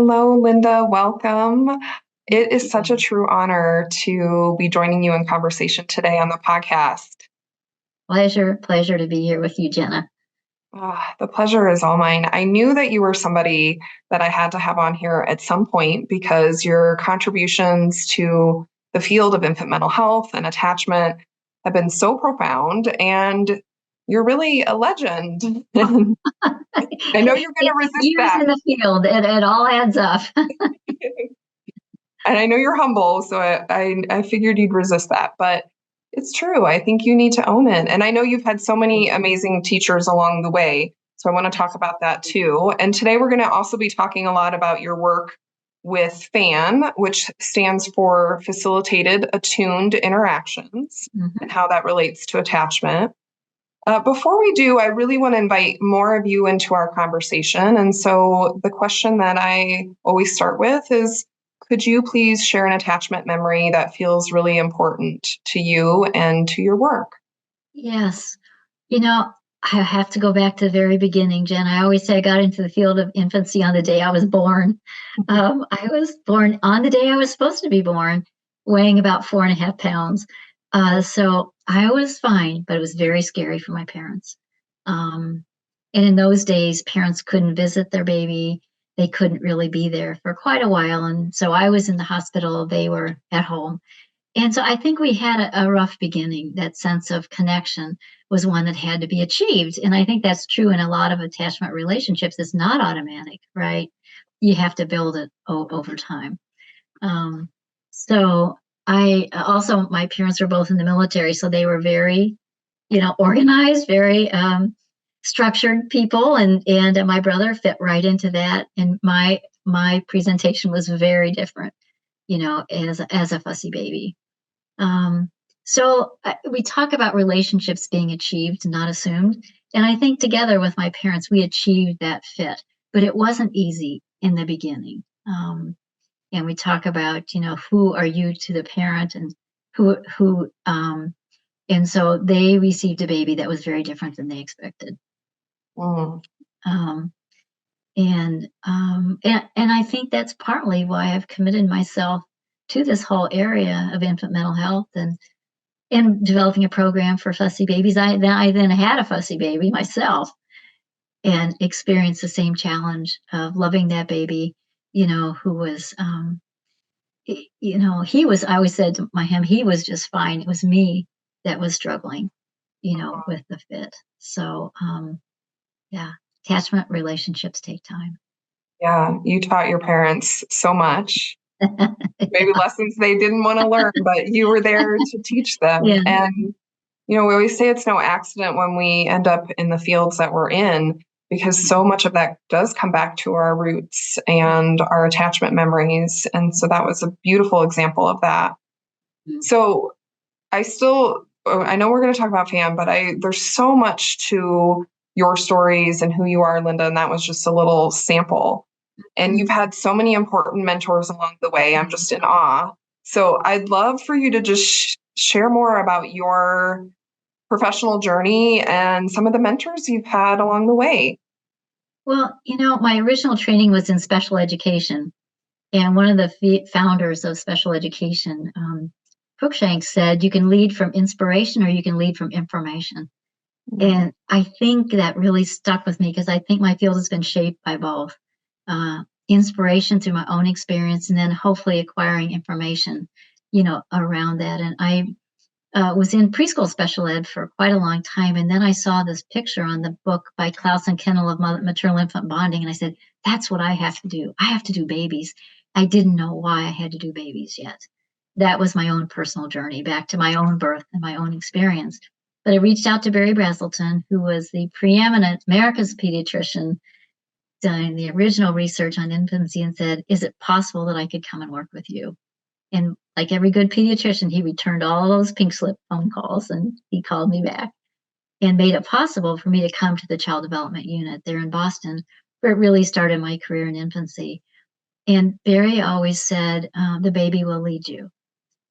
Hello, Linda. Welcome. It is such a true honor to be joining you in conversation today on the podcast. Pleasure to be here with you, Jenna. The pleasure is all mine. I knew that you were somebody that I had to have on here at some point because your contributions to the field of infant mental health and attachment have been so profound, and you're really a legend. I know you're going to resist years that. In the field, it all adds up. And I know you're humble, so I figured you'd resist that, but it's true. I think you need to own it. And I know you've had so many amazing teachers along the way, so I want to talk about that too. And today we're going to also be talking a lot about your work with FAN, which stands for Facilitated Attuned Interactions, and how that relates to attachment. Before we do, I really want to invite more of you into our conversation. And so the question that I always start with is, could you please share an attachment memory that feels really important to you and to your work? Yes. I have to go back to the very beginning, Jen. I always say I got into the field of infancy on the day I was born. I was born on the day I was supposed to be born, weighing about 4.5 pounds. So I was fine, but it was very scary for my parents. And in those days, parents couldn't visit their baby. They couldn't really be there for quite a while. And so I was in the hospital, they were at home. And so I think we had a rough beginning. That sense of connection was one that had to be achieved. And I think that's true in a lot of attachment relationships. It's not automatic, right? You have to build it over time. So I also, my parents were both in the military, so they were very, organized, very structured people, and my brother fit right into that. And my presentation was very different, as a fussy baby. So we talk about relationships being achieved, not assumed. And I think together with my parents, we achieved that fit, but it wasn't easy in the beginning. And we talk about, who are you to the parent, and and so they received a baby that was very different than they expected. Mm. And I think that's partly why I've committed myself to this whole area of infant mental health and developing a program for fussy babies. I then had a fussy baby myself and experienced the same challenge of loving that baby, who was, he was, I always said to him, he was just fine. It was me that was struggling, with the fit. So, yeah, attachment relationships take time. Yeah, you taught your parents so much. Maybe lessons they didn't want to learn, but you were there to teach them. Yeah. And, we always say it's no accident when we end up in the fields that we're in, because so much of that does come back to our roots and our attachment memories. And so that was a beautiful example of that. Mm-hmm. So I know we're going to talk about FAN, but there's so much to your stories and who you are, Linda, and that was just a little sample. And you've had so many important mentors along the way. I'm just in awe. So I'd love for you to just share more about your professional journey and some of the mentors you've had along the way. Well, my original training was in special education. And one of the founders of special education, Cruikshank, said, you can lead from inspiration or you can lead from information. Mm-hmm. And I think that really stuck with me because I think my field has been shaped by both. Inspiration through my own experience, and then hopefully acquiring information, around that. And I was in preschool special ed for quite a long time. And then I saw this picture on the book by Klaus and Kennel of maternal infant bonding. And I said, that's what I have to do. I have to do babies. I didn't know why I had to do babies yet. That was my own personal journey back to my own birth and my own experience. But I reached out to Barry Brazelton, who was the preeminent America's pediatrician, done the original research on infancy, and said, is it possible that I could come and work with you? And like every good pediatrician, he returned all those pink slip phone calls, and he called me back and made it possible for me to come to the child development unit there in Boston, where it really started my career in infancy. And Barry always said, the baby will lead you.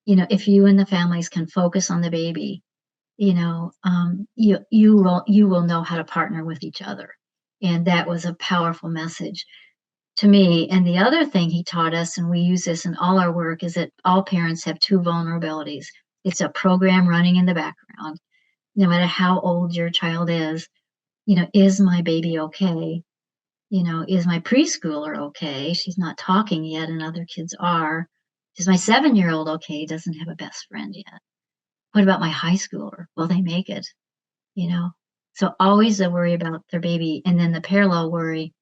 If you and the families can focus on the baby, you will know how to partner with each other. And that was a powerful message. to me. And the other thing he taught us, and we use this in all our work, is that all parents have two vulnerabilities. It's a program running in the background. No matter how old your child is, is my baby okay? Is my preschooler okay? She's not talking yet and other kids are. Is my 7-year-old okay? Doesn't have a best friend yet. What about my high schooler? Will they make it? So always the worry about their baby, and then the parallel worry,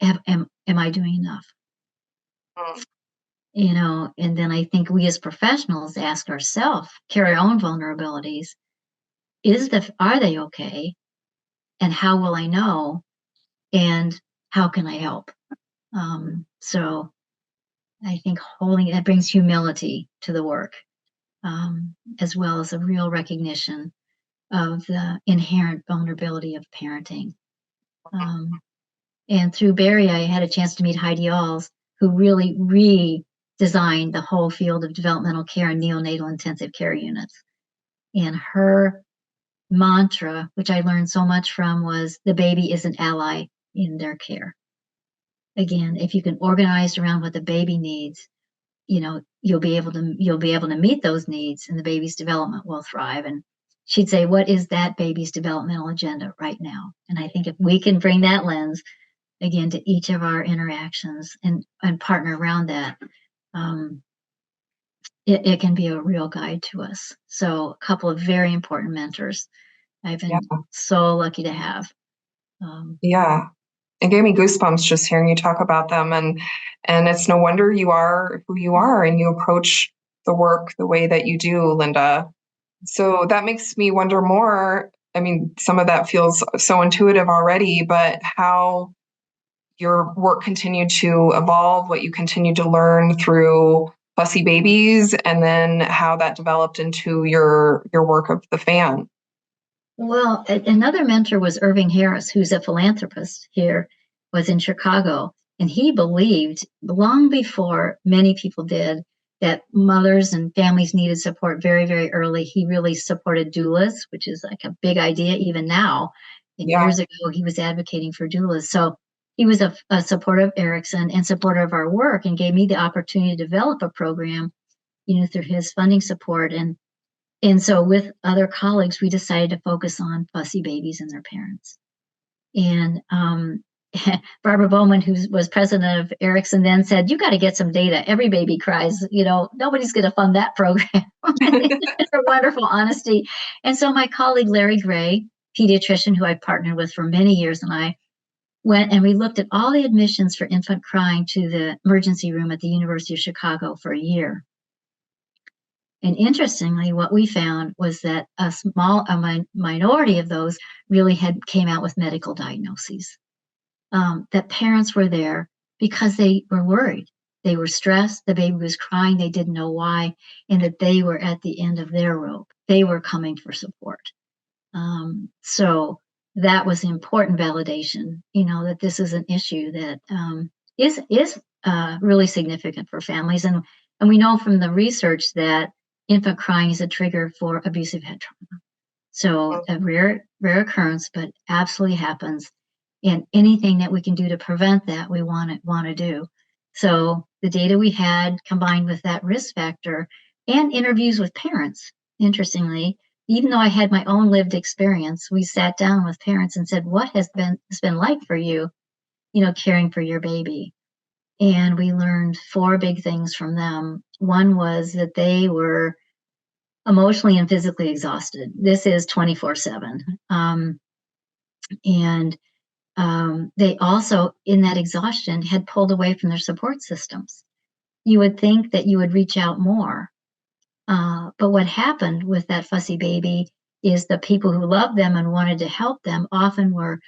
am I doing enough? And then I think we as professionals ask ourselves, carry our own vulnerabilities. Are they okay? And how will I know? And how can I help? So I think that brings humility to the work, as well as a real recognition of the inherent vulnerability of parenting. And through Barry, I had a chance to meet Heidi Alls, who really redesigned the whole field of developmental care and neonatal intensive care units. And her mantra, which I learned so much from, was the baby is an ally in their care. Again, if you can organize around what the baby needs, you'll be able to meet those needs, and the baby's development will thrive. And she'd say, what is that baby's developmental agenda right now? And I think if we can bring that lens again to each of our interactions and partner around that, it can be a real guide to us. So a couple of very important mentors I've been so lucky to have. Yeah. It gave me goosebumps just hearing you talk about them. And it's no wonder you are who you are and you approach the work the way that you do, Linda. So that makes me wonder more. I mean, some of that feels so intuitive already, but how your work continued to evolve, what you continued to learn through Fussy Babies, and then how that developed into your work of the fan. Well, another mentor was Irving Harris, who's a philanthropist here, was in Chicago. And he believed long before many people did that mothers and families needed support very, very early. He really supported doulas, which is like a big idea even now. And years ago, he was advocating for doulas. So he was a supporter of Erikson and supporter of our work, and gave me the opportunity to develop a program, through his funding support. And so with other colleagues, we decided to focus on fussy babies and their parents. And Barbara Bowman, who was president of Erikson, then said, you got to get some data. Every baby cries, nobody's going to fund that program. Her wonderful honesty. And so my colleague, Larry Gray, pediatrician who I partnered with for many years, and I went and we looked at all the admissions for infant crying to the emergency room at the University of Chicago for a year. And interestingly, what we found was that a minority of those really came out with medical diagnoses. That parents were there because they were worried. They were stressed. The baby was crying. They didn't know why, and that they were at the end of their rope. They were coming for support. So that was important validation, that this is an issue that is really significant for families. And we know from the research that infant crying is a trigger for abusive head trauma. So a rare occurrence, but absolutely happens. And anything that we can do to prevent that, we want to do. So the data we had combined with that risk factor and interviews with parents, interestingly, even though I had my own lived experience, we sat down with parents and said, what has it's been like for you, caring for your baby? And we learned 4 big things from them. One was that they were emotionally and physically exhausted. This is 24/7. They also, in that exhaustion, had pulled away from their support systems. You would think that you would reach out more. But what happened with that fussy baby is the people who loved them and wanted to help them often were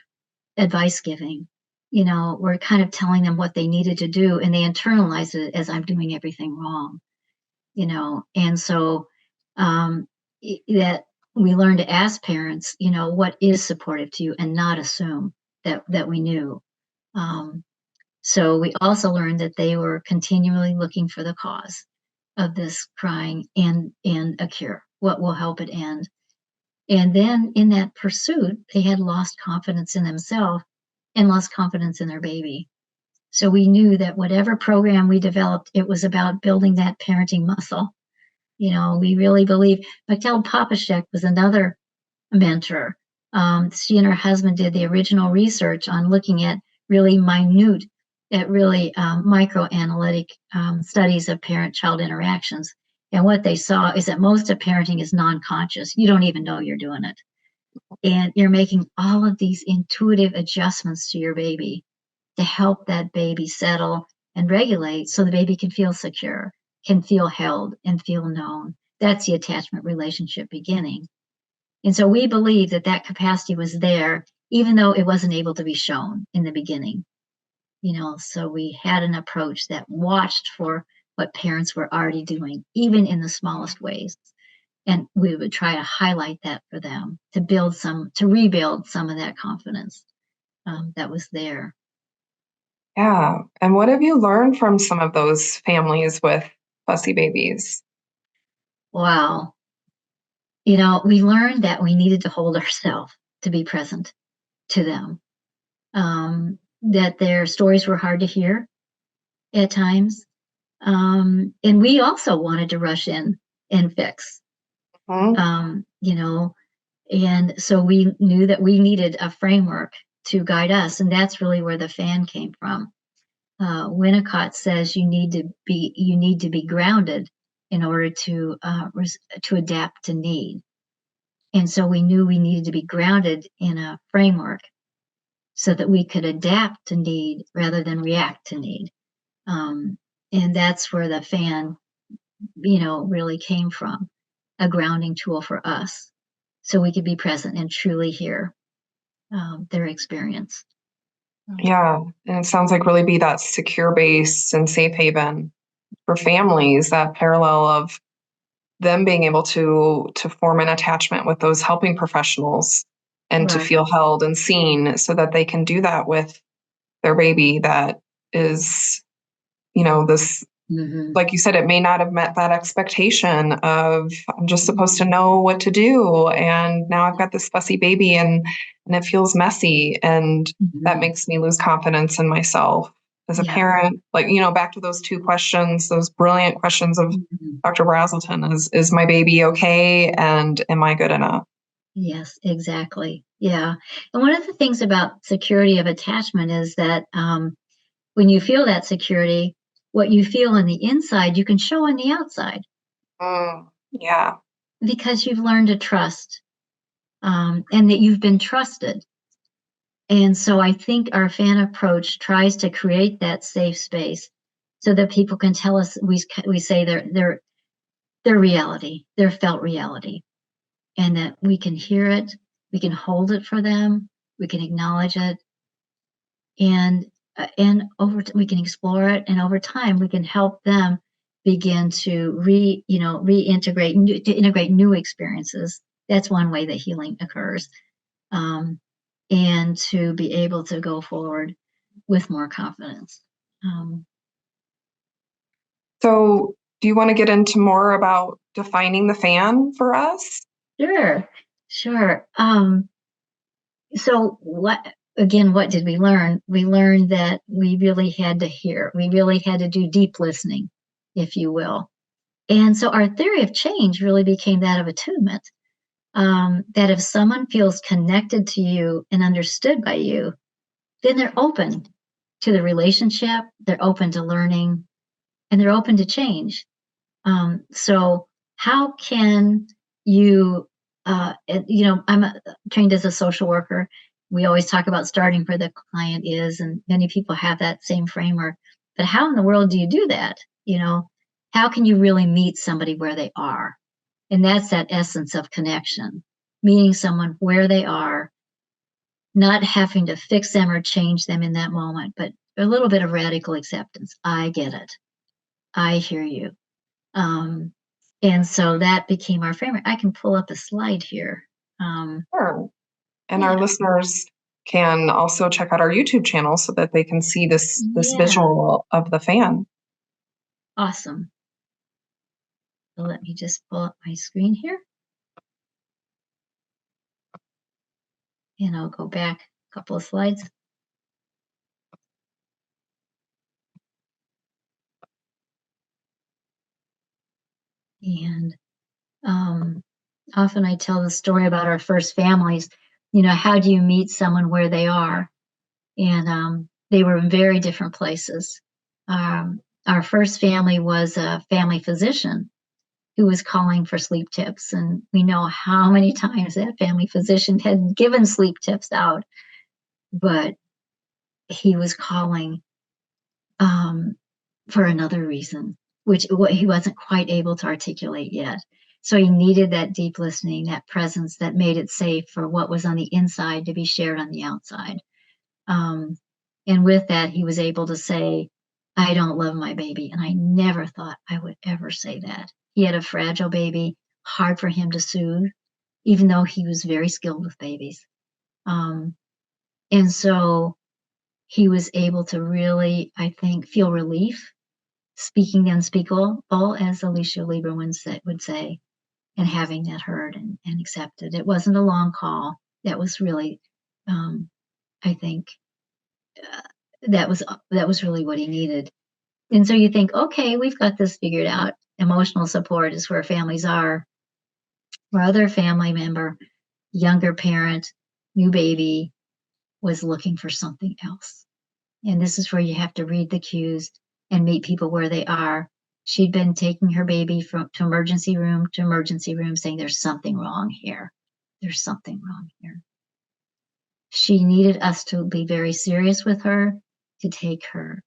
advice giving. Were kind of telling them what they needed to do, and they internalized it as I'm doing everything wrong. And so that we learned to ask parents, what is supportive to you, and not assume that we knew. So we also learned that they were continually looking for the cause of this crying and a cure, what will help it end. And then in that pursuit, they had lost confidence in themselves and lost confidence in their baby. So we knew that whatever program we developed, it was about building that parenting muscle. We really believe. Mikhail Papashek was another mentor. She and her husband did the original research on looking at really microanalytic studies of parent-child interactions. And what they saw is that most of parenting is non-conscious. You don't even know you're doing it. And you're making all of these intuitive adjustments to your baby to help that baby settle and regulate so the baby can feel secure, can feel held, and feel known. That's the attachment relationship beginning. And so we believe that that capacity was there, even though it wasn't able to be shown in the beginning. So we had an approach that watched for what parents were already doing, even in the smallest ways. And we would try to highlight that for them to rebuild some of that confidence that was there. Yeah. And what have you learned from some of those families with fussy babies? Wow. We learned that we needed to hold ourselves to be present to them, that their stories were hard to hear at times. And we also wanted to rush in and fix, Mm-hmm. and so we knew that we needed a framework to guide us. And that's really where the fan came from. Winnicott says you need to be grounded in order to adapt to need. And so we knew we needed to be grounded in a framework so that we could adapt to need rather than react to need. And that's where the fan, really came from, a grounding tool for us so we could be present and truly hear their experience. Yeah. And it sounds like really be that secure base and safe haven for families, that parallel of them being able to form an attachment with those helping professionals and to Right. feel held and seen so that they can do that with their baby that is, this, Mm-hmm. like you said, it may not have met that expectation of I'm just supposed to know what to do. And now I've got this fussy baby and it feels messy. And that Mm-hmm. makes me lose confidence in myself as a Yeah. parent. Like, back to those 2 questions, those brilliant questions of Mm-hmm. Dr. Brazelton is my baby okay? And am I good enough? Yes, exactly. Yeah. And one of the things about security of attachment is that when you feel that security, what you feel on the inside, you can show on the outside Yeah. because you've learned to trust, and that you've been trusted. And so I think our fan approach tries to create that safe space so that people can tell us, we say their reality, their felt reality, and that we can hear it, we can hold it for them, we can acknowledge it, and we can explore it, and over time we can help them begin to reintegrate, to integrate new experiences. That's one way that healing occurs, and to be able to go forward with more confidence. So do you want to get into more about defining the fan for us? Sure. So what did we learn? We learned that we really had to hear. We really had to do deep listening, if you will. And so our theory of change really became that of attunement. That if someone feels connected to you and understood by you, then they're open to the relationship, they're open to learning, and they're open to change. So how can you, I'm trained as a social worker. We always talk about starting where the client is, and many people have that same framework. But how in the world do you do that? How can you really meet somebody where they are? And that's that essence of connection, meeting someone where they are, not having to fix them or change them in that moment, but a little bit of radical acceptance. I get it. I hear you. Um, and so that became our framework. I can pull up a slide here. Sure. And Yeah, our listeners can also check out our YouTube channel so that they can see this yeah, visual of the fan. awesome. So let me just pull up my screen here, and I'll go back a couple of slides. And often I tell the story about our first families. How do you meet someone where they are? And they were in very different places. Our first family was a family physician who was calling for sleep tips. And we know how many times that family physician had given sleep tips out, but he was calling for another reason, which he wasn't quite able to articulate yet. So he needed that deep listening, that presence that made it safe for what was on the inside to be shared on the outside. And with that, he was able to say, I don't love my baby. And I never thought I would ever say that. He had a fragile baby, hard for him to soothe, even though he was very skilled with babies. And so he was able to really, I think, feel relief, speaking the unspeakable, as Alicia Lieberman would say, and having that heard and accepted. It wasn't a long call. That was really, I think, that was really what he needed. And so you think, okay, we've got this figured out. Emotional support is where families are, where other family member, younger parent, new baby was looking for something else. And this is where you have to read the cues and meet people where they are. She'd been taking her baby to emergency room to emergency room, saying there's something wrong here. There's something wrong here. She needed us to be very serious with her, to take her,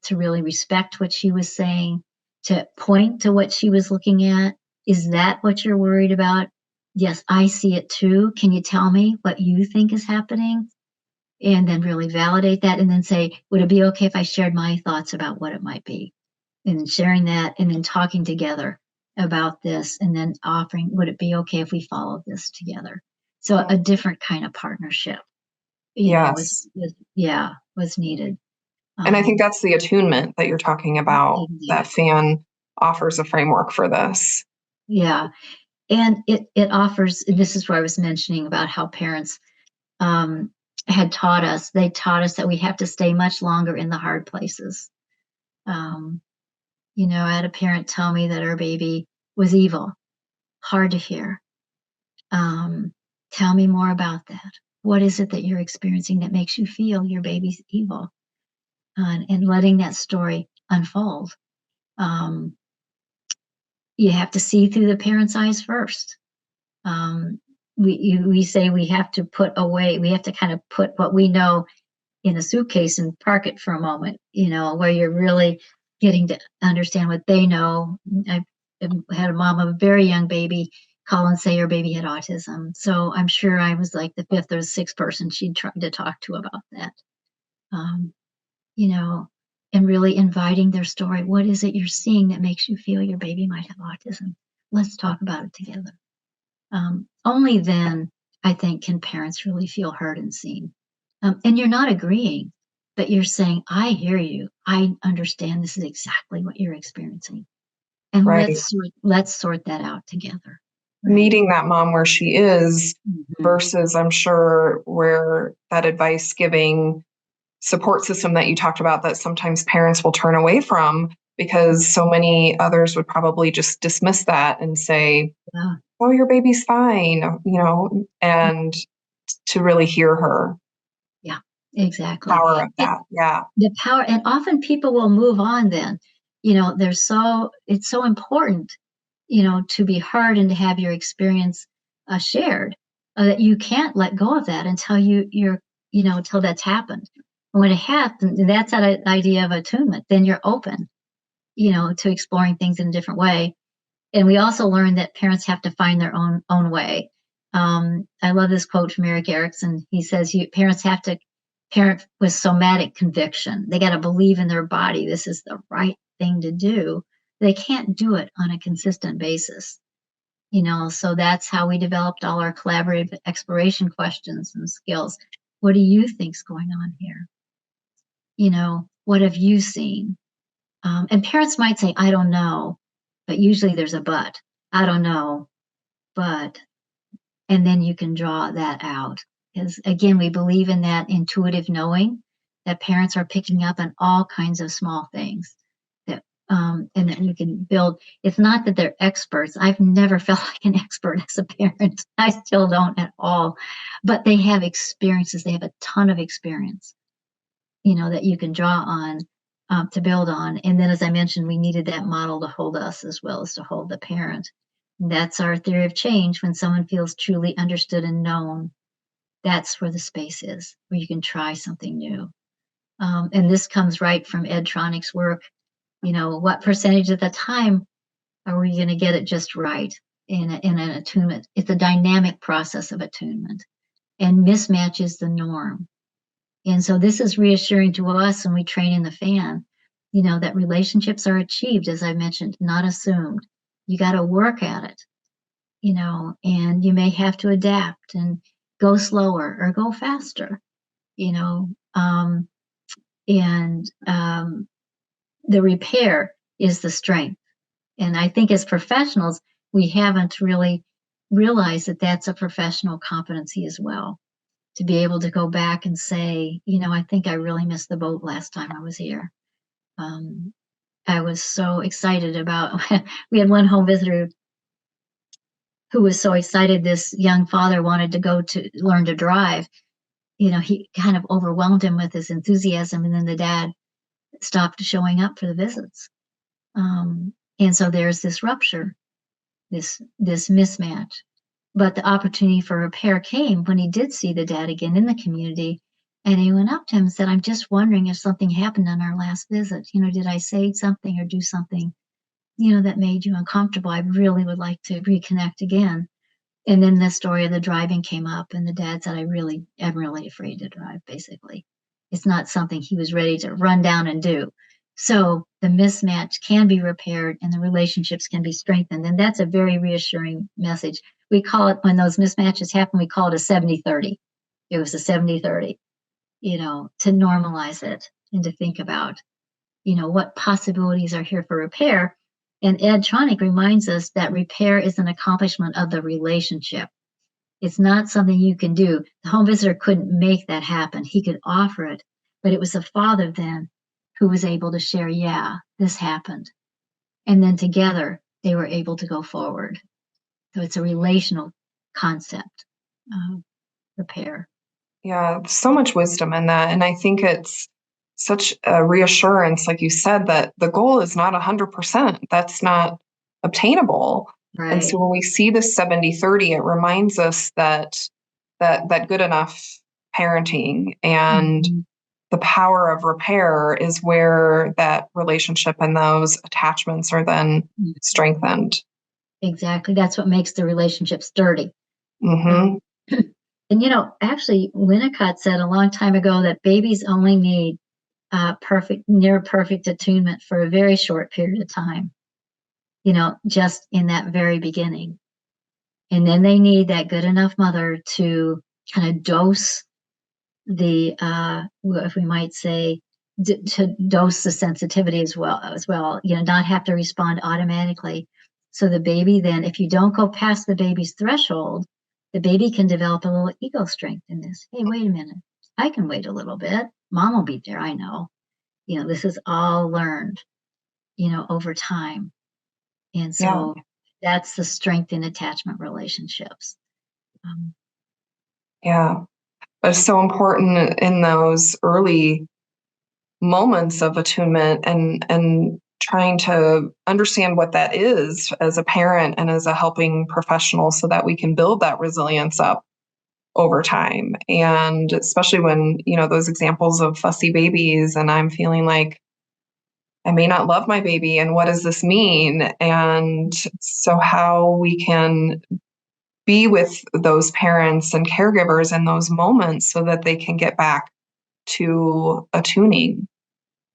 to really respect what she was saying, to point to what she was looking at. Is that what you're worried about? Yes, I see it too. Can you tell me what you think is happening? And then really validate that, and then say, would it be okay if I shared my thoughts about what it might be? And sharing that, and then talking together about this, and then offering, would it be okay if we followed this together? So a different kind of partnership, Yes. was needed. And I think that's the attunement that you're talking about, that FAN offers a framework for this. Yeah. And it offers, this is where I was mentioning about how parents had taught us, that we have to stay much longer in the hard places. I had a parent tell me that her baby was evil. Hard to hear. Tell me more about that. What is it that you're experiencing that makes you feel your baby's evil? And letting that story unfold. You have to see through the parent's eyes first. We say we have to kind of put what we know in a suitcase and park it for a moment, where you're really getting to understand what they know. I had a mom of a very young baby call and say her baby had autism. So I'm sure I was like the fifth or sixth person she'd tried to talk to about that. And really inviting their story. What is it you're seeing that makes you feel your baby might have autism? Let's talk about it together. Only then, I think, can parents really feel heard and seen. And you're not agreeing, but you're saying, I hear you. I understand this is exactly what you're experiencing. And right. let's sort that out together. Right? Meeting that mom where she is versus, I'm sure, where that advice giving support system that you talked about that sometimes parents will turn away from because so many others would probably just dismiss that and say, oh, your baby's fine, and to really hear her. Yeah, exactly. Power of that. Yeah. The power. And often people will move on then. It's so important, to be heard and to have your experience shared, that you can't let go of that until until that's happened. When it happens, that's that idea of attunement. Then you're open, to exploring things in a different way. And we also learned that parents have to find their own way. I love this quote from Erikson. He says, parents have to parent with somatic conviction. They got to believe in their body. This is the right thing to do. They can't do it on a consistent basis. So that's how we developed all our collaborative exploration questions and skills. What do you think's going on here? What have you seen? And parents might say, I don't know, but usually there's a but. I don't know, but, and then you can draw that out. Because again, we believe in that intuitive knowing that parents are picking up on all kinds of small things that And that you can build. It's not that they're experts. I've never felt like an expert as a parent. I still don't at all. But they have experiences. They have a ton of experience, that you can draw on to build on. And then, as I mentioned, we needed that model to hold us as well as to hold the parent. And that's our theory of change. When someone feels truly understood and known, that's where the space is, where you can try something new. And this comes right from Ed Tronic's work. What percentage of the time are we going to get it just right in an attunement? It's a dynamic process of attunement, and mismatch is the norm. And so this is reassuring to us when we train in the fan, that relationships are achieved, as I mentioned, not assumed. You got to work at it, and you may have to adapt and go slower or go faster, the repair is the strength. And I think as professionals, we haven't really realized that that's a professional competency as well. To be able to go back and say, I think I really missed the boat last time I was here. I was so excited about, we had one home visitor who was so excited this young father wanted to go to learn to drive. He kind of overwhelmed him with his enthusiasm, and then the dad stopped showing up for the visits. And so there's this rupture, this mismatch. But the opportunity for repair came when he did see the dad again in the community. And he went up to him and said, I'm just wondering if something happened on our last visit. Did I say something or do something, that made you uncomfortable? I really would like to reconnect again. And then the story of the driving came up, and the dad said, I'm really afraid to drive, basically. It's not something he was ready to run down and do. So the mismatch can be repaired and the relationships can be strengthened. And that's a very reassuring message. We call it, when those mismatches happen, we call it a 70-30. It was a 70-30, to normalize it and to think about, what possibilities are here for repair. And Ed Tronic reminds us that repair is an accomplishment of the relationship. It's not something you can do. The home visitor couldn't make that happen. He could offer it, but it was the father then who was able to share, yeah, this happened. And then together they were able to go forward. So it's a relational concept of repair. Yeah, so much wisdom in that. And I think it's such a reassurance, like you said, that the goal is not 100%. That's not obtainable. Right. And so when we see this 70-30, it reminds us that good enough parenting and the power of repair is where that relationship and those attachments are then strengthened. Exactly. That's what makes the relationship sturdy. Mm-hmm. And, actually, Winnicott said a long time ago that babies only need near perfect attunement for a very short period of time, just in that very beginning. And then they need that good enough mother to kind of dose if we might say, to dose the sensitivity as well, not have to respond automatically. So the baby then, if you don't go past the baby's threshold, the baby can develop a little ego strength in this. Hey, wait a minute. I can wait a little bit. Mom will be there. I know. This is all learned, over time. And so that's the strength in attachment relationships. Yeah. But it's so important in those early moments of attunement and trying to understand what that is as a parent and as a helping professional so that we can build that resilience up over time. And especially when, those examples of fussy babies and I'm feeling like I may not love my baby and what does this mean? And so how we can be with those parents and caregivers in those moments so that they can get back to attuning.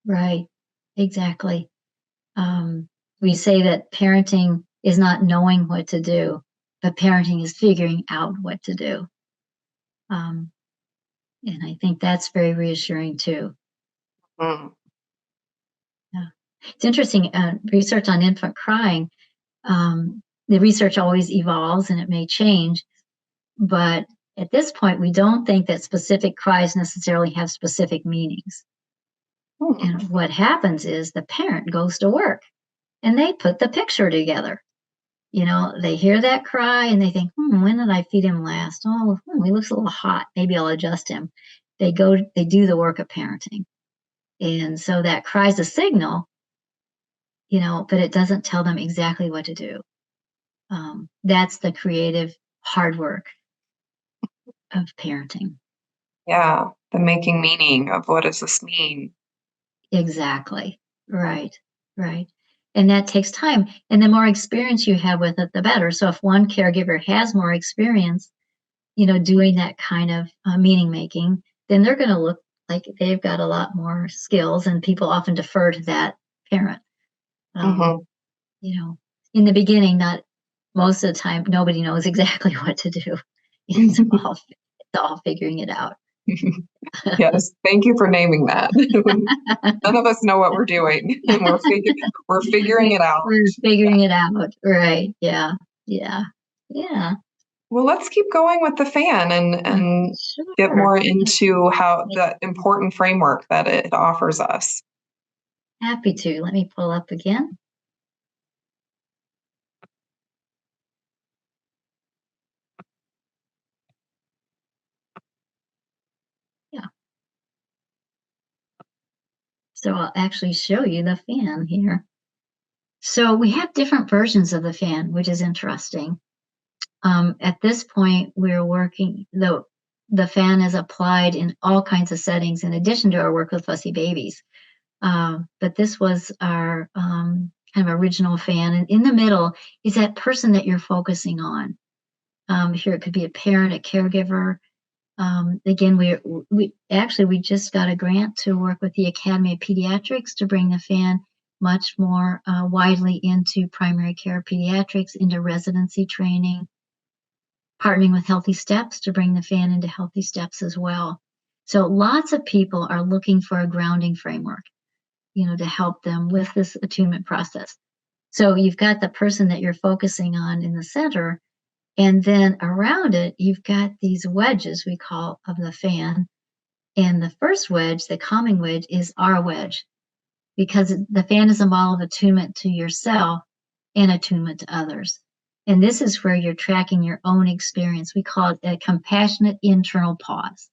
Right. Exactly. We say that parenting is not knowing what to do, but parenting is figuring out what to do. And I think that's very reassuring too. Mm. Yeah. It's interesting, research on infant crying. The research always evolves and it may change, but at this point, we don't think that specific cries necessarily have specific meanings. And what happens is the parent goes to work and they put the picture together. They hear that cry and they think, when did I feed him last? Oh, he looks a little hot. Maybe I'll adjust him. They do the work of parenting. And so that cry's a signal, but it doesn't tell them exactly what to do. That's the creative hard work of parenting. Yeah, the making meaning of what does this mean? Exactly. Right. Right. And that takes time. And the more experience you have with it, the better. So if one caregiver has more experience, doing that kind of meaning making, then they're going to look like they've got a lot more skills, and people often defer to that parent. In the beginning, not most of the time, nobody knows exactly what to do. It's all figuring it out. Yes, thank you for naming that. None of us know what we're doing. We're figuring it out. We're figuring it out. Right. Yeah. Yeah. Yeah. Well, let's keep going with the fan and get more into how the important framework that it offers us. Happy to. Let me pull up again. Yeah. So I'll actually show you the fan here. So we have different versions of the fan, which is interesting. At this point, we're working, the fan is applied in all kinds of settings in addition to our work with fussy babies. But this was our kind of original fan. And in the middle is that person that you're focusing on. Here it could be a parent, a caregiver. Again, we just got a grant to work with the Academy of Pediatrics to bring the fan much more widely into primary care pediatrics, into residency training, partnering with Healthy Steps to bring the fan into Healthy Steps as well. So lots of people are looking for a grounding framework, to help them with this attunement process. So you've got the person that you're focusing on in the center, and then around it, you've got these wedges we call of the fan. And the first wedge, the calming wedge, is our wedge, because the fan is a model of attunement to yourself and attunement to others. And this is where you're tracking your own experience. We call it a compassionate internal pause.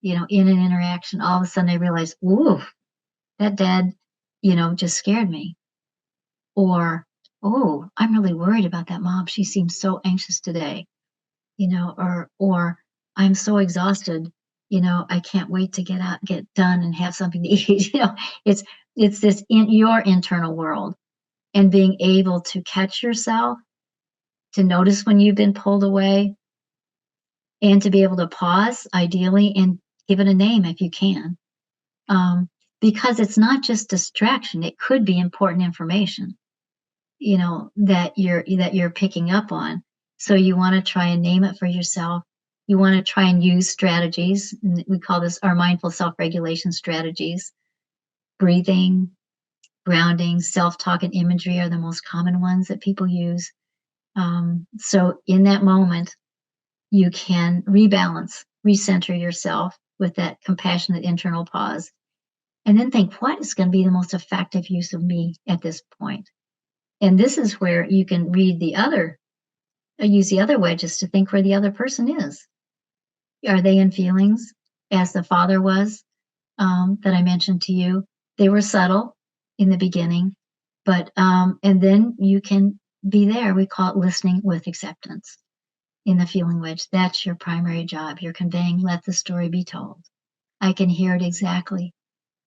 In an interaction, all of a sudden I realize, ooh, that dad, just scared me. Or, oh, I'm really worried about that mom. She seems so anxious today. Or I'm so exhausted. I can't wait to get done and have something to eat. It's this in your internal world, and being able to catch yourself, to notice when you've been pulled away, and to be able to pause, ideally, and give it a name if you can. Because it's not just distraction; it could be important information, that you're picking up on. So you want to try and name it for yourself. You want to try and use strategies. We call this our mindful self-regulation strategies. Breathing, grounding, self-talk, and imagery are the most common ones that people use. So in that moment, you can rebalance, recenter yourself with that compassionate internal pause, and then think, what is going to be the most effective use of me at this point? And this is where you can use the other wedges to think where the other person is. Are they in feelings, as the father was, that I mentioned to you? They were subtle in the beginning, but and then you can be there. We call it listening with acceptance in the feeling wedge. That's your primary job. You're conveying, let the story be told. I can hear it exactly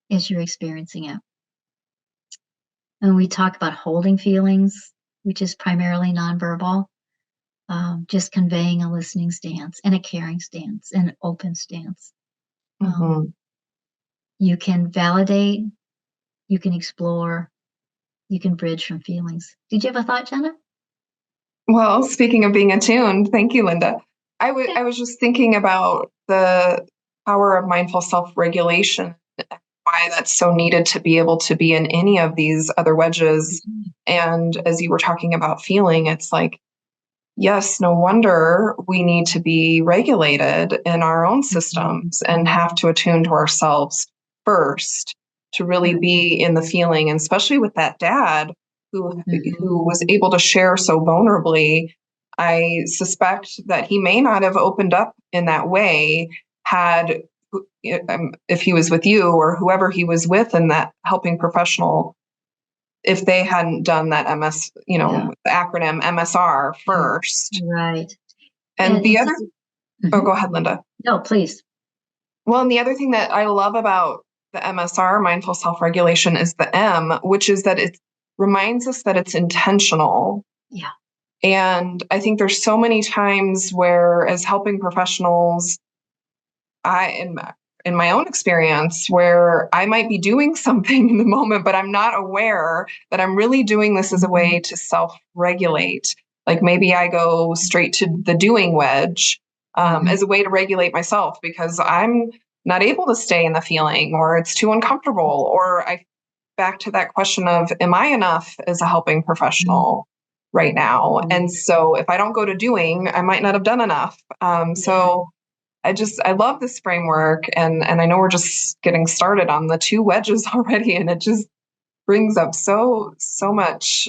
as you're experiencing it. And we talk about holding feelings, which is primarily nonverbal. Just conveying a listening stance and a caring stance and an open stance. You can validate, you can explore, you can bridge from feelings. Did you have a thought, Jenna? Well, speaking of being attuned, thank you, Linda. I was just thinking about the power of mindful self-regulation, why that's so needed to be able to be in any of these other wedges. And as you were talking about feeling, it's like, yes, no wonder we need to be regulated in our own systems and have to attune to ourselves first to really be in the feeling, and especially with that dad who was able to share so vulnerably. I suspect that he may not have opened up in that way had if he was with you or whoever he was with and that helping professional, if they hadn't done that the acronym MSR first. Right. And the other, go ahead, Linda. No, please. Well, and the other thing that I love about the MSR, mindful self-regulation, is the M, which is that it reminds us that it's intentional. Yeah. And I think there's so many times where, as helping professionals, in my own experience, where I might be doing something in the moment, but I'm not aware that I'm really doing this as a way to self-regulate. Like maybe I go straight to the doing wedge as a way to regulate myself because I'm not able to stay in the feeling, or it's too uncomfortable, or back to that question of, am I enough as a helping professional right now? And so if I don't go to doing, I might not have done enough. So I love this framework, and I know we're just getting started on the 2 wedges already, and it just brings up so much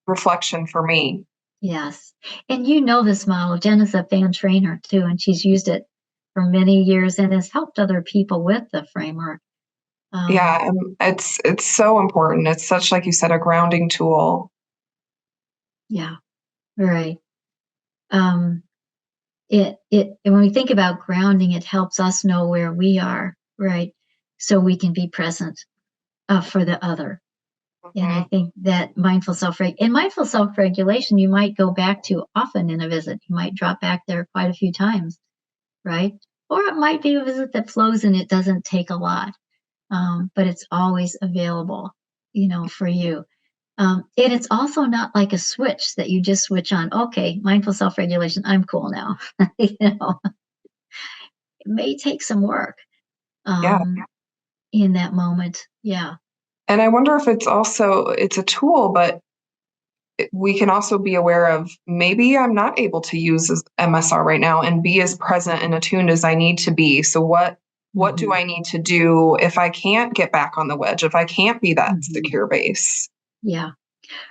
reflection for me. Yes. And this model, Jenna's a fan trainer too, and she's used it for many years and has helped other people with the framework. It's so important. It's such, like you said, a grounding tool. Yeah, right. When we think about grounding, it helps us know where we are, right? So we can be present for the other. And I think that mindful self-regulation, you might go back to often in a visit. You might drop back there quite a few times, right? Or it might be a visit that flows and it doesn't take a lot, but it's always available, for you. And it's also not like a switch that you just switch on. Okay, mindful self-regulation, I'm cool now. It may take some work in that moment. Yeah. And I wonder if it's a tool, but we can also be aware of maybe I'm not able to use MSR right now and be as present and attuned as I need to be. So what do I need to do if I can't get back on the wedge, if I can't be that secure base? Yeah,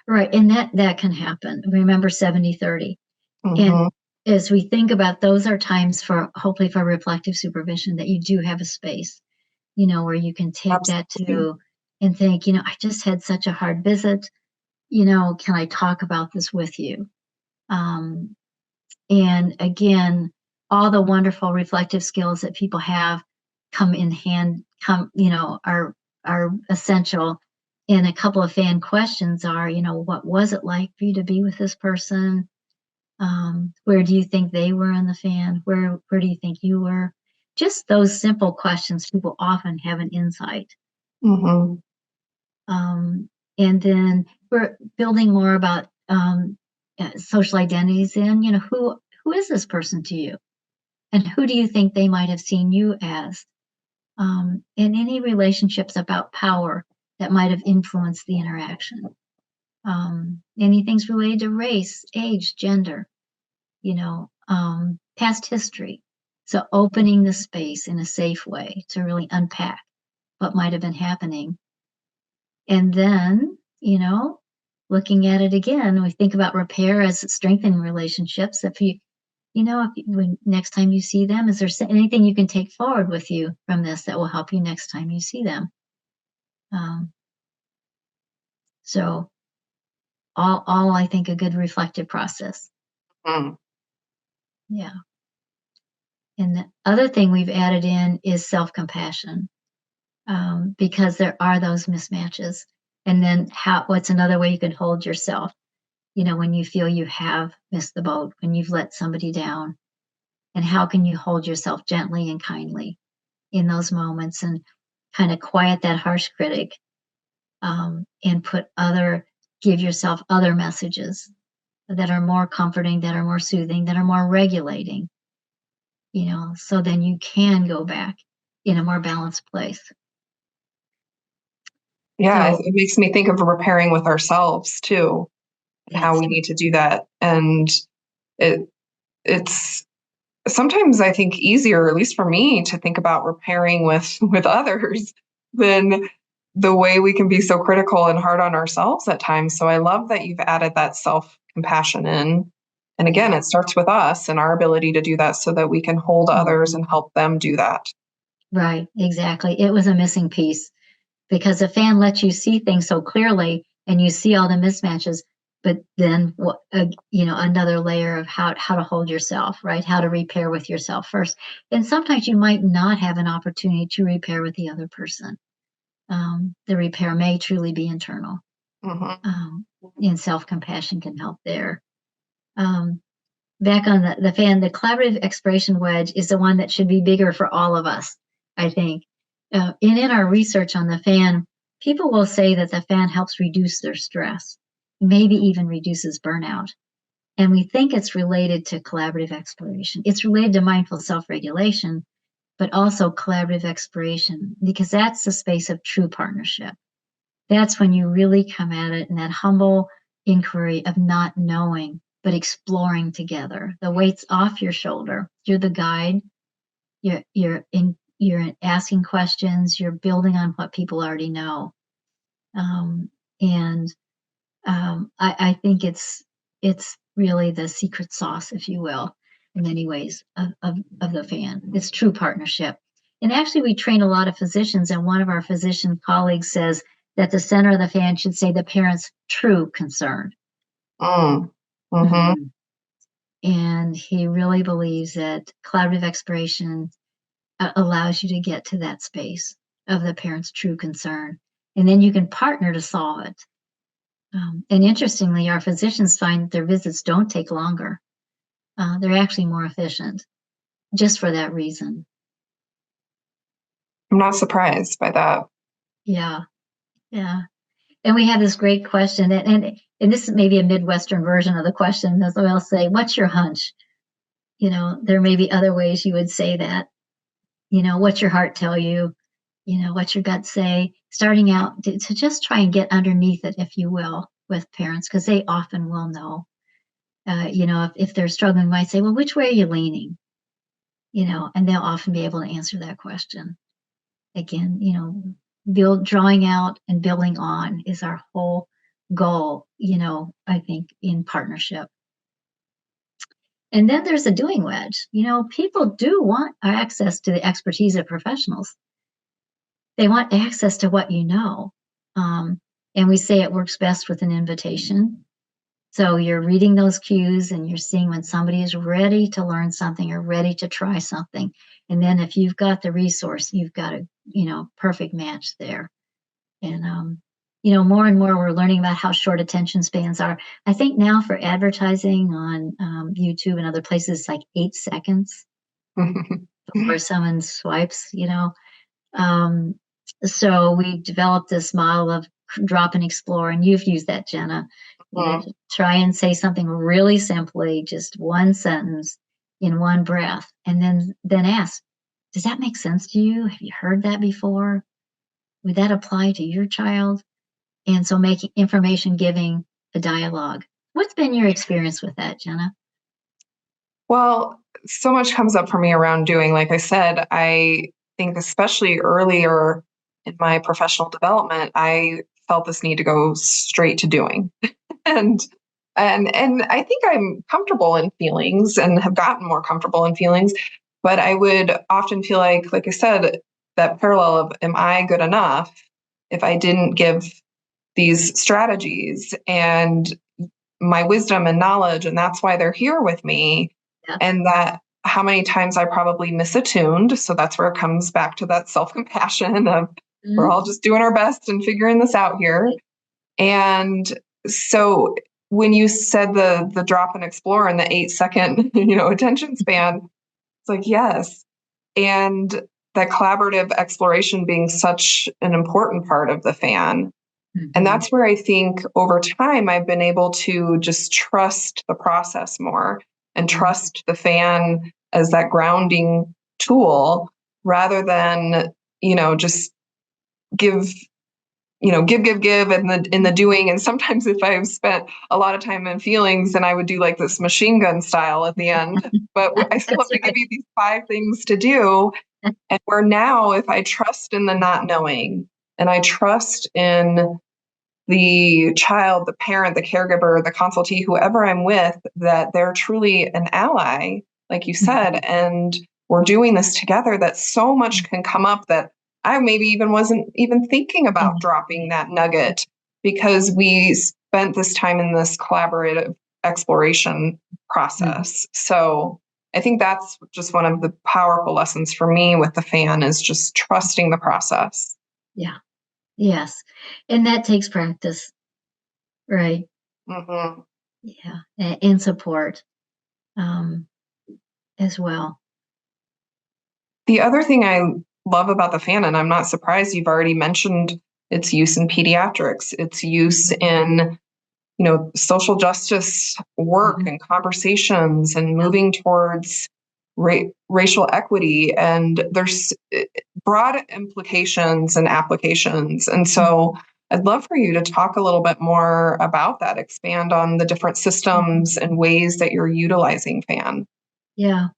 right. And that can happen. Remember 70-30. And as we think about, those are times hopefully for reflective supervision, that you do have a space, where you can take that to and think, I just had such a hard visit. Can I talk about this with you? And again, all the wonderful reflective skills that people have are essential. And a couple of fan questions are, what was it like for you to be with this person? Where do you think they were in the fan? Where do you think you were? Just those simple questions, people often have an insight. And then we're building more about social identities in, who is this person to you? And who do you think they might have seen you as? And any relationships about power that might have influenced the interaction. Anything's related to race, age, gender, past history. So opening the space in a safe way to really unpack what might have been happening. And then, looking at it again, we think about repair as strengthening relationships. When next time you see them, is there anything you can take forward with you from this that will help you next time you see them? So all I think a good reflective process. Yeah. And the other thing we've added in is self-compassion, because there are those mismatches. And then what's another way you can hold yourself, when you feel you have missed the boat, when you've let somebody down, and how can you hold yourself gently and kindly in those moments and kind of quiet that harsh critic, and give yourself other messages that are more comforting, that are more soothing, that are more regulating, so then you can go back in a more balanced place. Yeah, it makes me think of repairing with ourselves too, and how we need to do that. And it's sometimes, I think, easier, at least for me, to think about repairing with others than the way we can be so critical and hard on ourselves at times. So I love that you've added that self-compassion in. And again, it starts with us and our ability to do that so that we can hold others and help them do that. Right, exactly. It was a missing piece because a fan lets you see things so clearly and you see all the mismatches, but then another layer of how to hold yourself, right? How to repair with yourself first. And sometimes you might not have an opportunity to repair with the other person. The repair may truly be internal. And self-compassion can help there. Back on the fan, the collaborative exploration wedge is the one that should be bigger for all of us, I think. In our research on the fan, people will say that the fan helps reduce their stress, maybe even reduces burnout. And we think it's related to collaborative exploration. It's related to mindful self-regulation, but also collaborative exploration, because that's the space of true partnership. That's when you really come at it in that humble inquiry of not knowing, but exploring together. The weight's off your shoulder. You're the guide. You're asking questions. You're building on what people already know. I think it's really the secret sauce, if you will, in many ways of the fan. It's true partnership. And actually, we train a lot of physicians, and one of our physician colleagues says that the center of the fan should say the parent's true concern. And he really believes that collaborative exploration allows you to get to that space of the parent's true concern. And then you can partner to solve it. And interestingly, our physicians find that their visits don't take longer. They're actually more efficient just for that reason. I'm not surprised by that. Yeah. And we have this great question, and this is maybe a Midwestern version of the question, as I'll say, what's your hunch? There may be other ways you would say that. What's your heart tell you? What's your gut say? Starting out to just try and get underneath it, if you will, with parents, because they often will know. If they're struggling, might say, well, which way are you leaning? And they'll often be able to answer that question. Again, drawing out and building on is our whole goal, I think, in partnership. And then there's a doing wedge. People do want access to the expertise of professionals. They want access to what you know. And we say it works best with an invitation. So you're reading those cues and you're seeing when somebody is ready to learn something or ready to try something. And then if you've got the resource, you've got a, perfect match there. And, more and more we're learning about how short attention spans are. I think now for advertising on YouTube and other places, like 8 seconds before someone swipes, So we developed this model of drop and explore, and you've used that, Jenna. Try and say something really simply, just one sentence in one breath, and then ask, does that make sense to you? Have you heard that before? Would that apply to your child? And so making information giving a dialogue. What's been your experience with that, Jenna? Well, so much comes up for me around doing. Like I said, I think especially earlier in my professional development, I felt this need to go straight to doing. and I think I'm comfortable in feelings and have gotten more comfortable in feelings, but I would often feel like I said, that parallel of, am I good enough if I didn't give these strategies and my wisdom and knowledge, and that's why they're here with me. Yeah. And that how many times I probably misattuned. So that's where it comes back to that self-compassion of we're all just doing our best and figuring this out here. And so when you said the drop and explore and the 8-second, attention span, it's like, yes. And that collaborative exploration being such an important part of the fan. And that's where I think over time I've been able to just trust the process more and trust the fan as that grounding tool rather than, just give in the doing. And sometimes if I've spent a lot of time in feelings, then I would do like this machine gun style at the end, but I still have to give you these 5 things to do. And where now, if I trust in the not knowing and I trust in the child, the parent, the caregiver, the consultee, whoever I'm with, that they're truly an ally, like you said, and we're doing this together, that so much can come up that I maybe even wasn't even thinking about dropping that nugget because we spent this time in this collaborative exploration process. So I think that's just one of the powerful lessons for me with the fan, is just trusting the process. Yeah. Yes. And that takes practice, right? Mm-hmm. Yeah. And support as well. The other thing I love about the fan, and I'm not surprised you've already mentioned its use in pediatrics, its use in, social justice work and conversations and moving towards racial equity. And there's broad implications and applications. And so I'd love for you to talk a little bit more about that, expand on the different systems and ways that you're utilizing FAN. Yeah.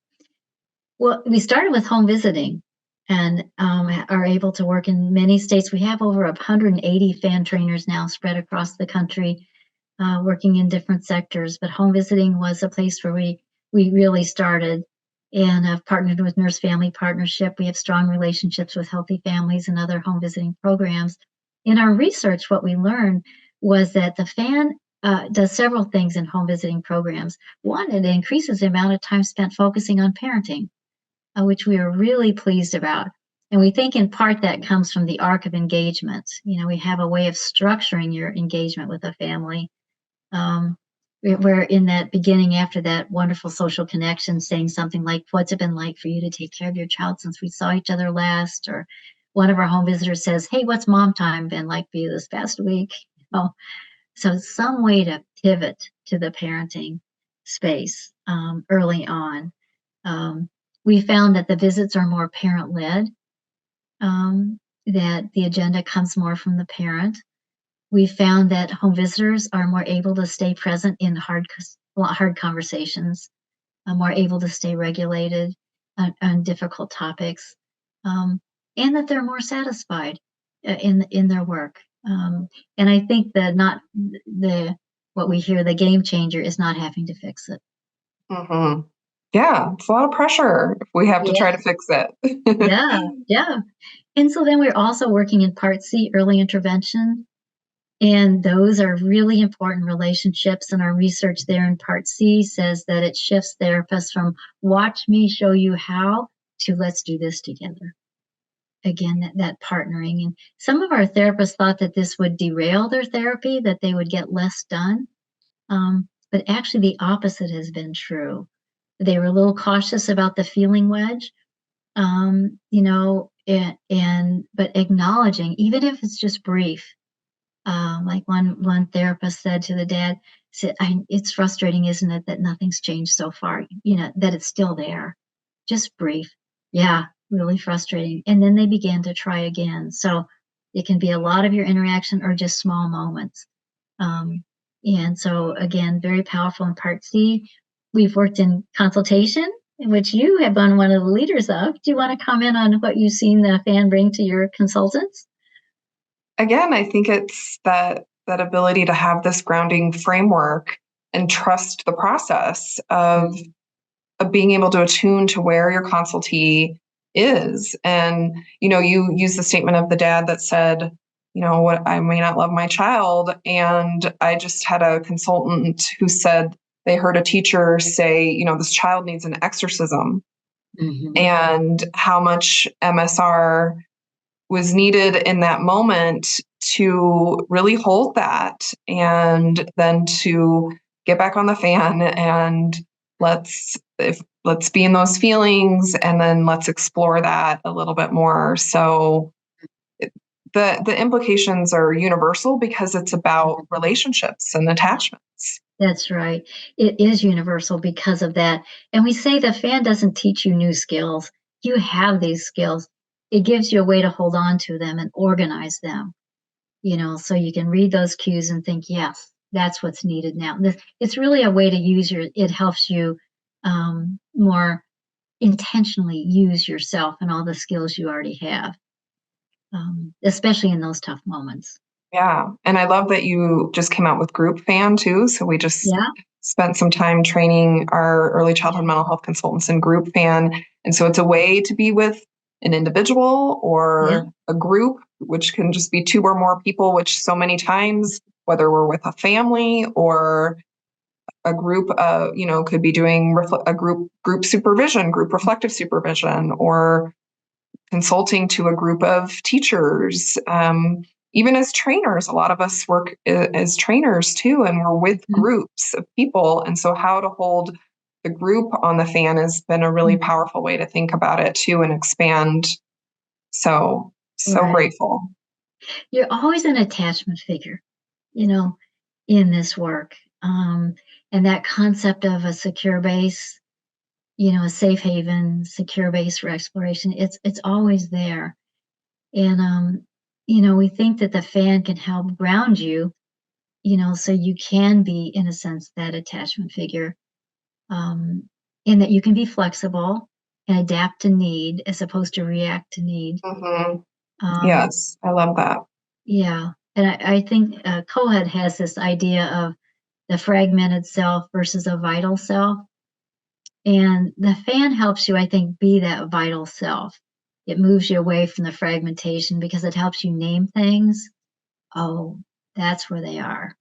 Well, we started with home visiting and are able to work in many states. We have over 180 FAN trainers now spread across the country, working in different sectors. But home visiting was a place where we really started, and have partnered with Nurse Family Partnership. We have strong relationships with Healthy Families and other home visiting programs. In our research, what we learned was that the FAN does several things in home visiting programs. One, it increases the amount of time spent focusing on parenting, which we are really pleased about. And we think in part that comes from the arc of engagement. We have a way of structuring your engagement with a family, where in that beginning, after that wonderful social connection, saying something like, what's it been like for you to take care of your child since we saw each other last? Or one of our home visitors says, hey, what's mom time been like for you this past week? So some way to pivot to the parenting space early on. We found that the visits are more parent-led, that the agenda comes more from the parent. We found that home visitors are more able to stay present in hard conversations, more able to stay regulated on difficult topics, and that they're more satisfied in their work. And I think what we hear, the game changer, is not having to fix it. Mm-hmm. Yeah, it's a lot of pressure if we have to try to fix it. Yeah. And so then we're also working in Part C, early intervention. And those are really important relationships. And our research there in Part C says that it shifts therapists from watch me show you how to let's do this together. Again, that partnering. And some of our therapists thought that this would derail their therapy, that they would get less done. But actually the opposite has been true. They were a little cautious about the feeling wedge, but acknowledging, even if it's just brief. Like one therapist said to the dad, it's frustrating, isn't it, that nothing's changed so far, that it's still there. Just brief. Yeah, really frustrating. And then they began to try again. So it can be a lot of your interaction or just small moments. And so again, very powerful in Part C. We've worked in consultation, in which you have been one of the leaders of. Do you want to comment on what you've seen the FAN bring to your consultants? Again, I think it's that ability to have this grounding framework and trust the process of being able to attune to where your consultee is. And, you use the statement of the dad that said, what, I may not love my child. And I just had a consultant who said they heard a teacher say, this child needs an exorcism, and how much MSR was needed in that moment to really hold that, and then to get back on the fan and let's be in those feelings, and then let's explore that a little bit more. So the implications are universal because it's about relationships and attachments. That's right. It is universal because of that. And we say the FAN doesn't teach you new skills. You have these skills. It gives you a way to hold on to them and organize them, so you can read those cues and think, yes, that's what's needed now. It's really a way to it helps you more intentionally use yourself and all the skills you already have. especially in those tough moments. Yeah. And I love that you just came out with group FAN too. So we just Yeah. spent some time training our early childhood mental health consultants in group FAN. And so it's a way to be with an individual or a group, which can just be 2 or more people, which so many times, whether we're with a family or a group, could be doing a group supervision, group reflective supervision, or consulting to a group of teachers. Even as trainers, a lot of us work as trainers too, and we're with groups of people. And so, how to hold the group on the FAN has been a really powerful way to think about it too and expand. So grateful. You're always an attachment figure, in this work. And that concept of a secure base, a safe haven, secure base for exploration, it's always there. And we think that the fan can help ground you, so you can be, in a sense, that attachment figure, in that you can be flexible and adapt to need as opposed to react to need. Yes, I love that. Yeah. And I think Coed has this idea of the fragmented self versus a vital self. And the fan helps you, I think, be that vital self. It moves you away from the fragmentation because it helps you name things. Oh, that's where they are.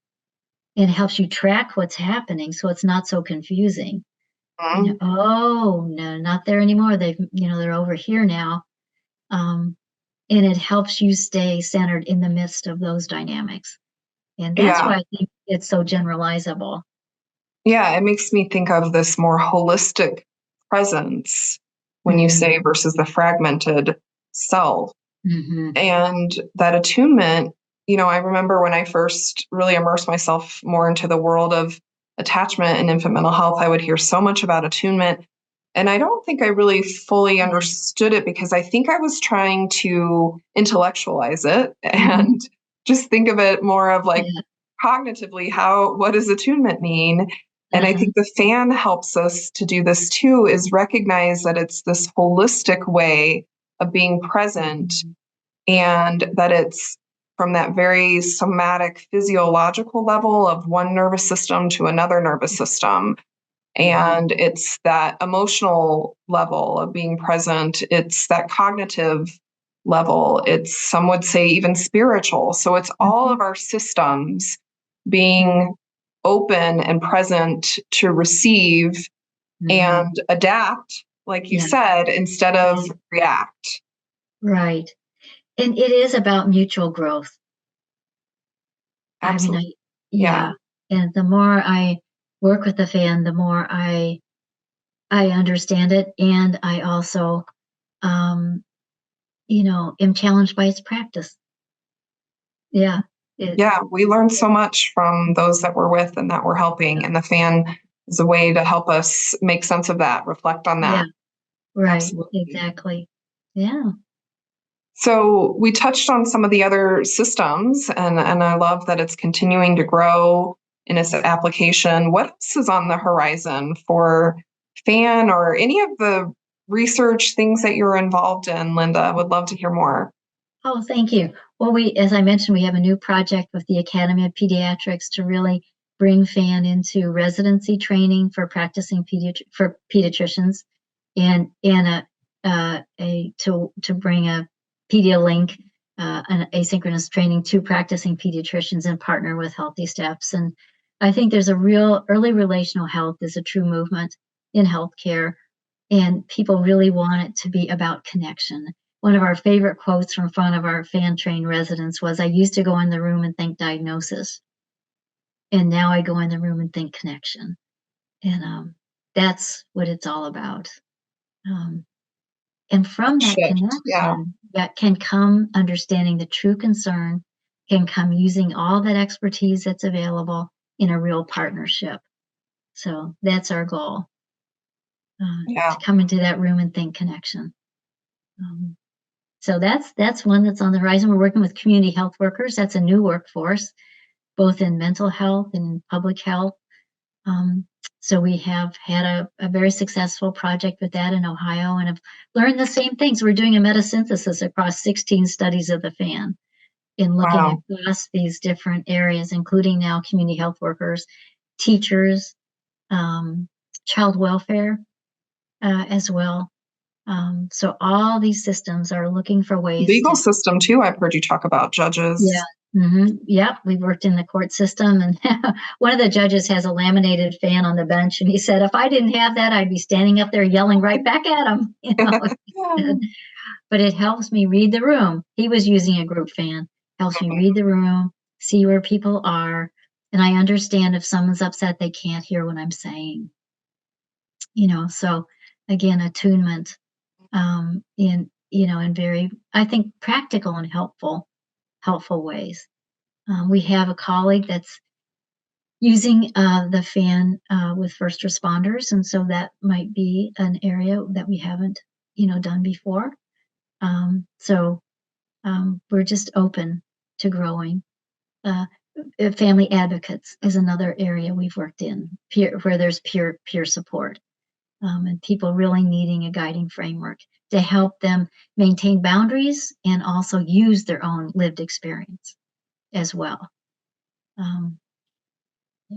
And it helps you track what's happening so it's not so confusing. Oh, no, not there anymore. They're over here now. And it helps you stay centered in the midst of those dynamics. And that's why I think it's so generalizable. Yeah, it makes me think of this more holistic presence when you say versus the fragmented self. And that attunement, I remember when I first really immersed myself more into the world of attachment and infant mental health, I would hear so much about attunement. And I don't think I really fully understood it because I think I was trying to intellectualize it and just think of it more of like cognitively, what does attunement mean? And I think the fan helps us to do this too, is recognize that it's this holistic way of being present and that it's from that very somatic physiological level of one nervous system to another nervous system. And it's that emotional level of being present. It's that cognitive level. It's, some would say, even spiritual. So it's all of our systems being open and present to receive and adapt, like you said, instead of react. Right. And it is about mutual growth. Absolutely. Yeah. And the more I work with the fan, the more I understand it. And I also, am challenged by its practice. Yeah. We learned so much from those that we're with and that we're helping. And the fan is a way to help us make sense of that, reflect on that. Yeah, right. Absolutely. Exactly. Yeah. So we touched on some of the other systems, and I love that it's continuing to grow in its application. What else is on the horizon for FAN or any of the research things that you're involved in, Linda? I would love to hear more. Oh, thank you. Well, as I mentioned, we have a new project with the Academy of Pediatrics to really bring FAN into residency training for practicing pediatricians, and to bring a PediaLink, an asynchronous training to practicing pediatricians and partner with Healthy Steps. And I think there's a real early relational health is a true movement in healthcare, and people really want it to be about connection. One of our favorite quotes from one of our fan trained residents was, "I used to go in the room and think diagnosis, and now I go in the room and think connection." And that's what it's all about. And from that connection, that can come understanding the true concern, can come using all that expertise that's available in a real partnership. So that's our goal, to come into that room and think connection. So that's one that's on the horizon. We're working with community health workers. That's a new workforce, both in mental health and public health. So we have had a very successful project with that in Ohio and have learned the same things. We're doing a metasynthesis across 16 studies of the fan in looking Wow. across these different areas, including now community health workers, teachers, child welfare as well. So all these systems are looking for ways Legal to. system too. I've heard you talk about Yeah. judges. Yep. We worked in the court system, and one of the judges has a laminated fan on the bench, and he said, "If I didn't have that, I'd be standing up there yelling right back at him." But it helps me read the room. He was using a group fan. Helps me read the room, see where people are, and I understand if someone's upset, they can't hear what I'm saying. So again, attunement in very, I think, practical and helpful ways. We have a colleague that's using the fan with first responders, and so that might be an area that we haven't, done before. So we're just open to growing. Family advocates is another area we've worked in, where there's peer support, and people really needing a guiding framework to help them maintain boundaries and also use their own lived experience as well.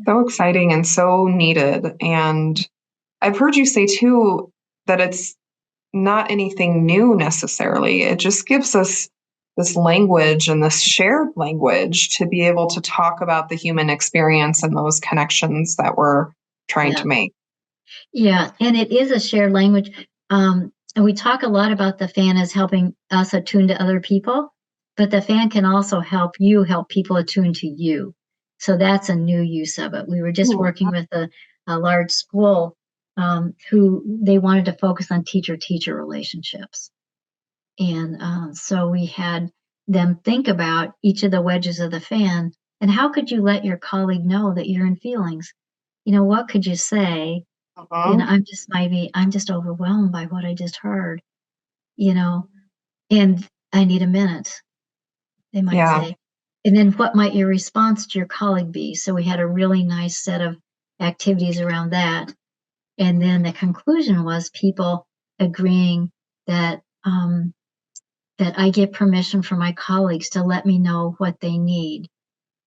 So exciting and so needed. And I've heard you say too that it's not anything new necessarily. It just gives us this language and this shared language to be able to talk about the human experience and those connections that we're trying to make. Yeah, and it is a shared language. And we talk a lot about the fan as helping us attune to other people, but the fan can also help people attune to you. So that's a new use of it. We were just working with a large school who they wanted to focus on teacher-teacher relationships. And so we had them think about each of the wedges of the fan and how could you let your colleague know that you're in feelings? What could you say? I'm just overwhelmed by what I just heard, and I need a minute, they might say. And then what might your response to your colleague be? So we had a really nice set of activities around that. And then the conclusion was people agreeing that that I get permission from my colleagues to let me know what they need.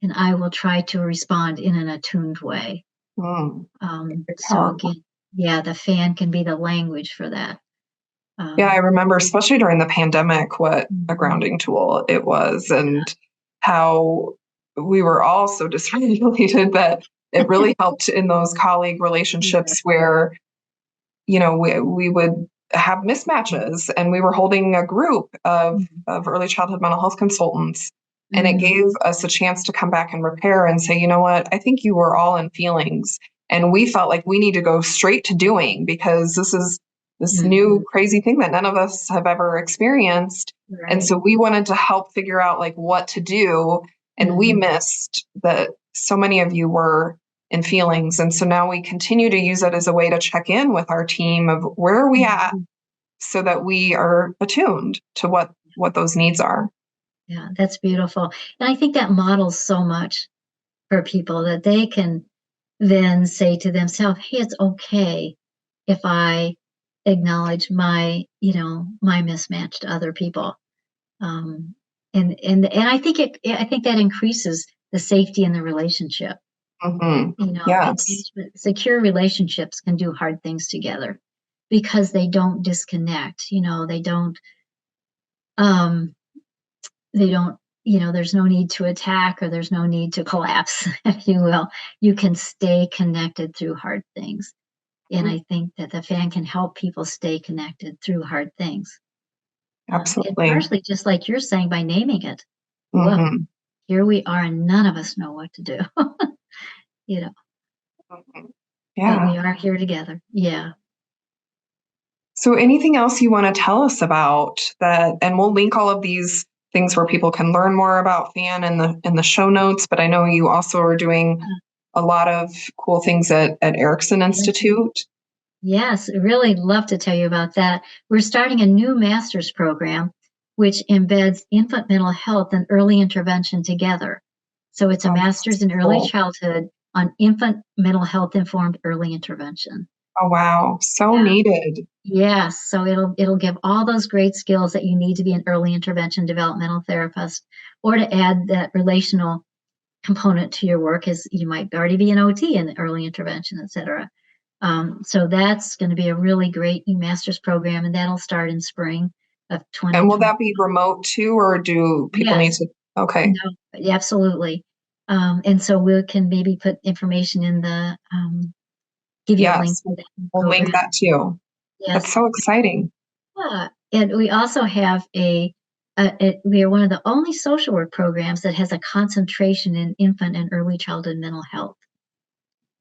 And I will try to respond in an attuned way. So again, the fan can be the language for that. I remember, especially during the pandemic, what a grounding tool it was, and how we were all so dysregulated that it really helped in those colleague relationships where, we would have mismatches, and we were holding a group of early childhood mental health consultants. And it gave us a chance to come back and repair and say, you know what, I think you were all in feelings. And we felt like we need to go straight to doing because this is this new crazy thing that none of us have ever experienced. Right. And so we wanted to help figure out like what to do. And we missed that so many of you were in feelings. And so now we continue to use it as a way to check in with our team of where are we at so that we are attuned to what those needs are. Yeah, that's beautiful. And I think that models so much for people that they can then say to themselves, hey, it's okay if I acknowledge my mismatch to other people. And I think that increases the safety in the relationship. Yes. Secure relationships can do hard things together because they don't disconnect. They don't, there's no need to attack or there's no need to collapse, if you will. You can stay connected through hard things. And I think that the fan can help people stay connected through hard things. Absolutely. And partially, just like you're saying, by naming it. Look, here we are and none of us know what to do. Yeah. But we are here together. Yeah. So anything else you want to tell us about that? And we'll link all of these things where people can learn more about FAN in the show notes. But I know you also are doing a lot of cool things at Erikson Institute. Yes, really love to tell you about that. We're starting a new master's program, which embeds infant mental health and early intervention together. So it's a master's in early childhood on infant mental health informed early intervention. Oh, wow. So needed. Yes. So it'll give all those great skills that you need to be an early intervention developmental therapist, or to add that relational component to your work, as you might already be an OT in early intervention, et cetera. So that's going to be a really great new master's program, and that'll start in spring of 2020. And will that be remote too, or do people need to? Okay. No, absolutely. And so we can maybe put information in the, give you a link Yes, to that we'll link program. that too. Yes. That's so exciting. Yeah. And we also have we are one of the only social work programs that has a concentration in infant and early childhood mental health.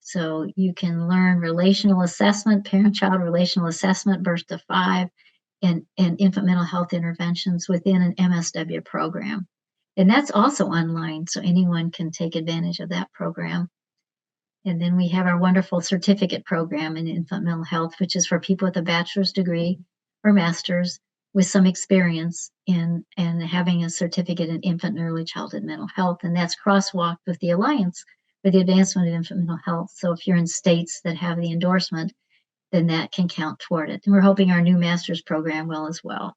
So you can learn relational assessment, parent-child relational assessment, birth to 5, and infant mental health interventions within an MSW program. And that's also online, so anyone can take advantage of that program. And then we have our wonderful certificate program in infant mental health, which is for people with a bachelor's degree or master's with some experience in and having a certificate in infant and early childhood mental health. And that's crosswalked with the Alliance for the Advancement of Infant Mental Health. So if you're in states that have the endorsement, then that can count toward it. And we're hoping our new master's program will as well.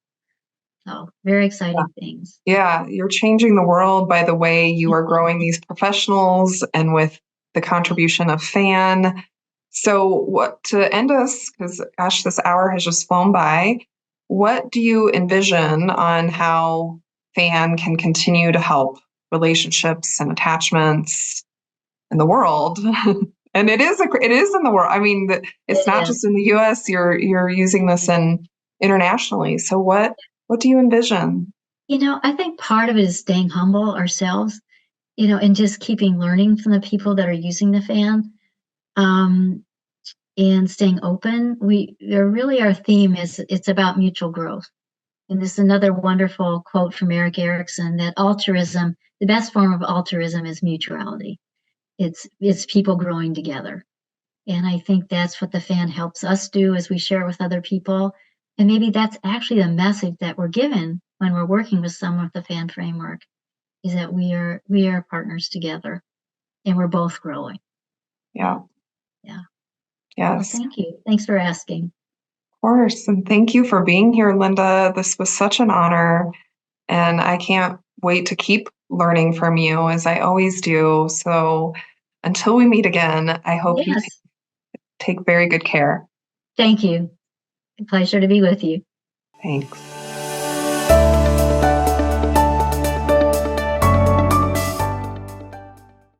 So very exciting things. Yeah, you're changing the world by the way you are growing these professionals and with the contribution of FAN. So what to end us, because gosh, this hour has just flown by, what do you envision on how FAN can continue to help relationships and attachments in the world? And it is in the world. I mean, it's not just in the US, you're using this internationally. So what do you envision? I think part of it is staying humble ourselves, and just keeping learning from the people that are using the FAN, and staying open. Our theme is it's about mutual growth. And this is another wonderful quote from Erikson, that altruism, the best form of altruism is mutuality. It's people growing together. And I think that's what the FAN helps us do as we share with other people. And maybe that's actually the message that we're given when we're working with someone with the FAN framework, is that we are partners together and we're both growing. Yeah. Yeah. Yes. Well, thank you. Thanks for asking. Of course. And thank you for being here, Linda. This was such an honor. And I can't wait to keep learning from you, as I always do. So until we meet again, I hope you take very good care. Thank you. A pleasure to be with you. Thanks.